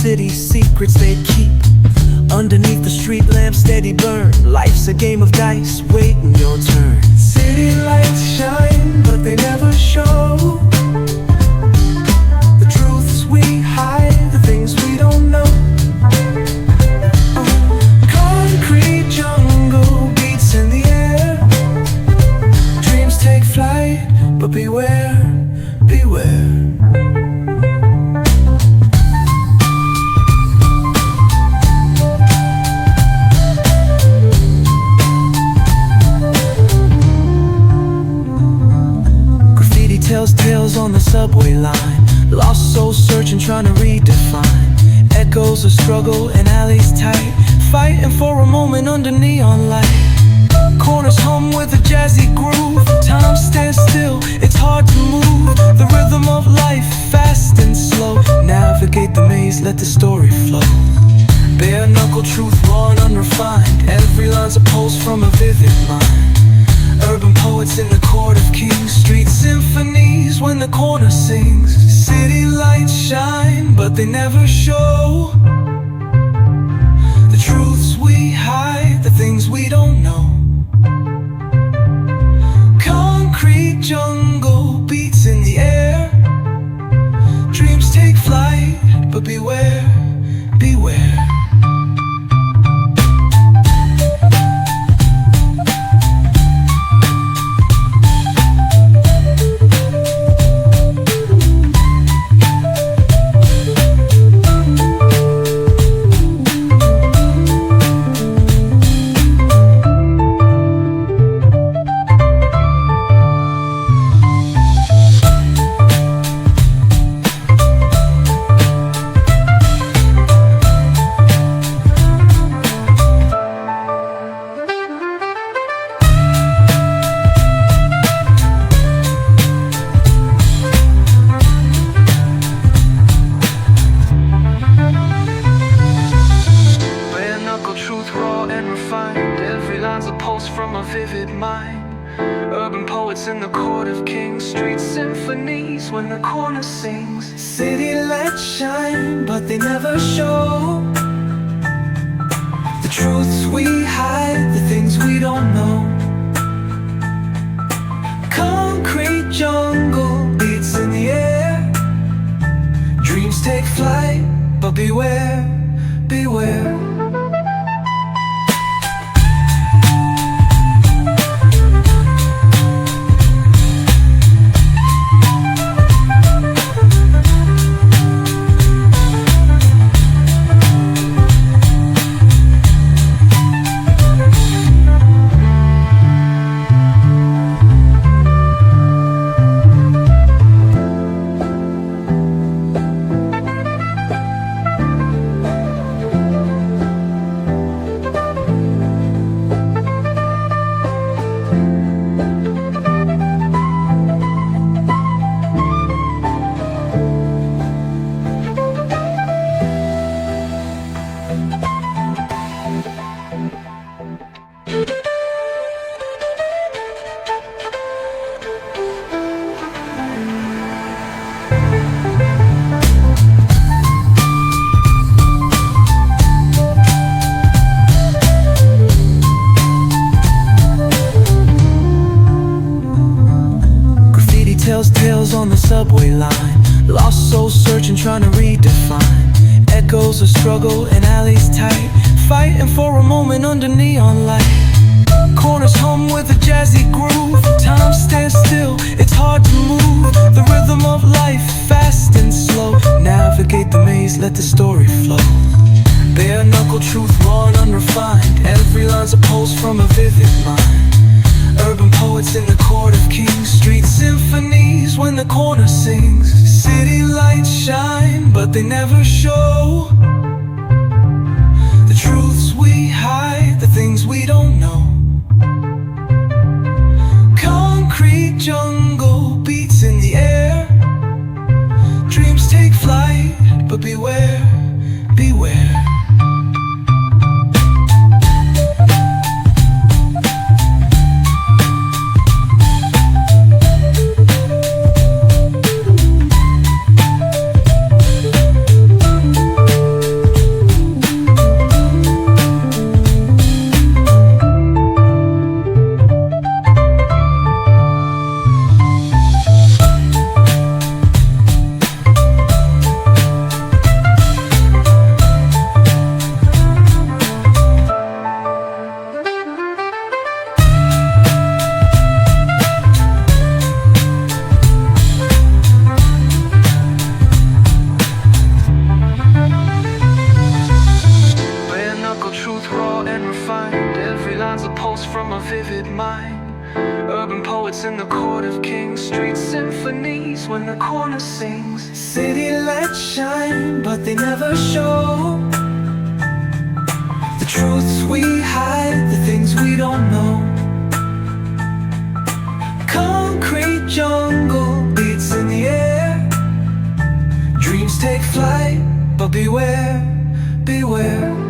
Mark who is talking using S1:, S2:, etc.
S1: city secrets they keep underneath the street lamp, steady burn. Life's a game of dice, waiting your turn. City lights shine, but they never show the truths we hide, the things we don't know. Concrete jungle beats in the air. Dreams take flight, but beware, beware. Tells tales on the subway line. Lost souls searching, trying to redefine. Echoes of struggle in alleys tight, fighting for a moment under neon light. Corners hum with a jazzy groove. Time stands still, it's hard to move. The rhythm of life, fast and slow. Navigate the maze, let the story flow. Bare knuckle truth, raw and unrefined. Every line's a pulse from a vivid mind. Urban poets in the court of kings. Street symphonies when the corner sings. City lights shine, but they never show the truths we hide, the things we don't know. Concrete jungle beats in the air. Dreams take flight, but beware, beware. From a vivid mind. Urban poets in the court of kings. Street symphonies when the corner sings. City lights shine, but they never show the truths we hide, the things we don't know. Concrete jungle beats in the air. Dreams take flight, but beware, beware. Tells tales on the subway line. Lost souls searching, trying to redefine. Echoes of struggle in alleys tight, fighting for a moment under neon light. Corners hum with a jazzy groove. Time stands still, it's hard to move. The rhythm of life, fast and slow. Navigate the maze, let the story flow. Bare knuckle truth, raw and unrefined. Every line's a pulse from a vivid mind. Urban poets in the court of kings. Street symphonies when the corner sings. City lights shine, but they never show the truths we hide, the things we don't know. Concrete jungle beats in the air. Dreams take flight, but beware, beware. muse from a vivid mind. Urban poets in the court of kings, street symphonies when the corner sings. City lights shine, but they never show the truths we hide, the things we don't know. Concrete jungle beats in the air. Dreams take flight, but beware, beware.